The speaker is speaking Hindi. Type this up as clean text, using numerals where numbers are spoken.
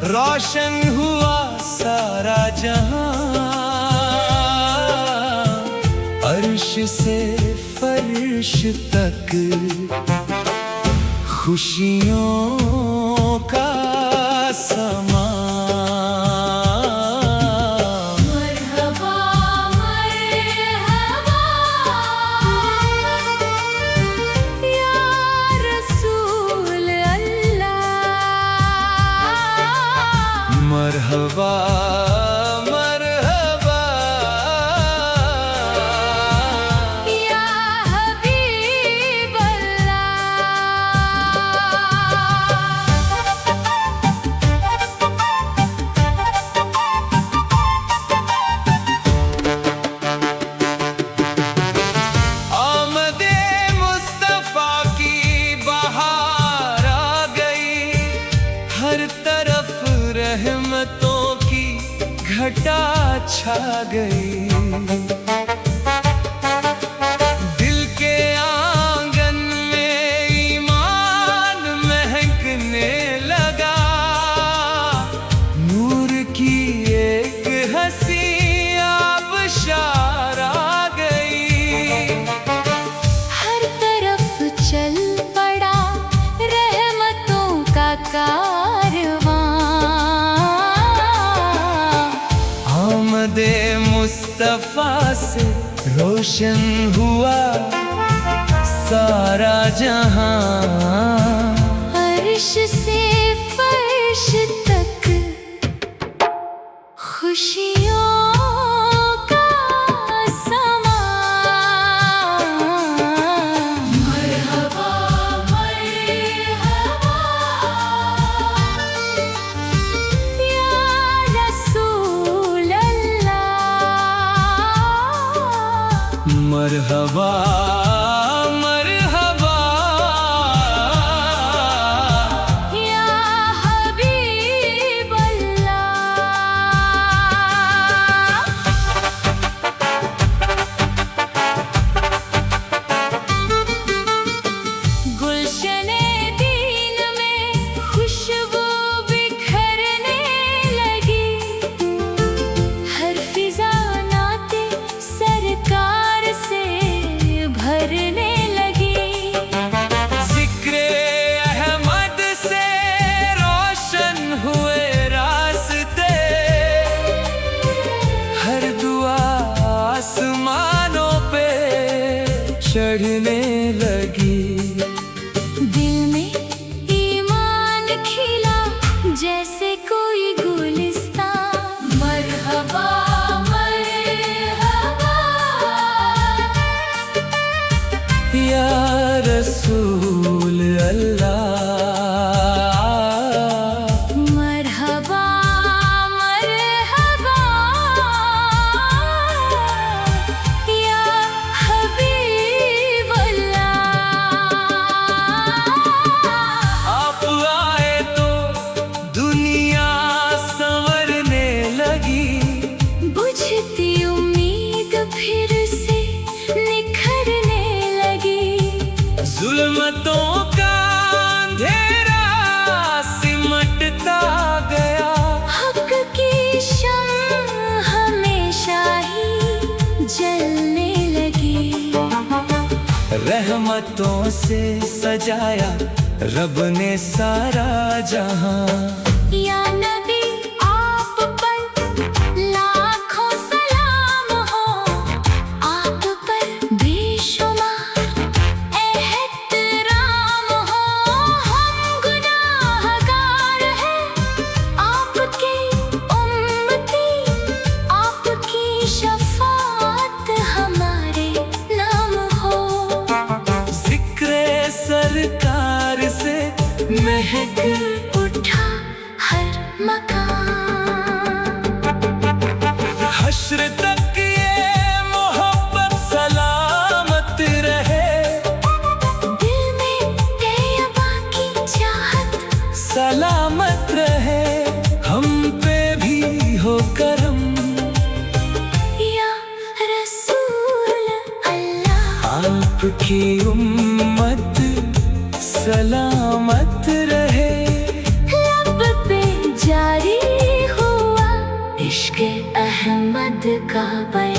रोशन हुआ सारा जहां, अर्श से फर्श तक खुशियों का समा। मरहबा मरहबा या हबीब अल्लाह। आमदे मुस्तफा की बहार आ गई, हर तरफ रहमतों की घटा छा गई। दिल के आंगन में ईमान महकने लगा, नूर की एक हंसी आबशार आ गई। हर तरफ चल पड़ा रहमतों का कारवां। आमदे मुस्तफा से रोशन हुआ सारा जहां, अर्श से फर्श तक खुशियों का समा। मरहबा मरहबा या रसूल अल्लाह। मरहबा मरहबा या हबीब अल्लाह। गुलशने दीन में खुशबू बिखरने लगी, हर फिजा नाते सरकार से भरने लगी। जिक्रे अहमद से रोशन हुए रास्ते, हर दुआ आसमानों पे चढ़ने लगी। दिल में ईमान खिला जैसे कोई गुलिस्तान। मरहबा मरहबा या रसूल अल्लाह। मरहबा मरहबा या हबीब अल्लाह। आप आए तो दुनिया संवरने लगी, बुझती उम्मीद फिर से निखरने लगी। जुल्मतों का अंधेरा सिमटता गया, हक की शम्म हमेशा ही जलने लगी। रहमतों से सजाया रब ने सारा जहां। या नबी आप पर लाखों सलाम हो, आप पर बेशुमार एहतराम हो। हम गुनाहगार हैं, आपके उम्मती, आपकी शफाअत हमारे नाम हो। जिक्रे सरकार से महक उठा हर मकान, हश्र तक ये मोहब्बत सलामत रहे। दिल में तैयबा की चाहत सलामत रहे, हम पे भी हो करम या रसूल अल्लाह। आपकी उम्मत सलामत रहे। लब पे जारी इश्क़ अहमद का बयां।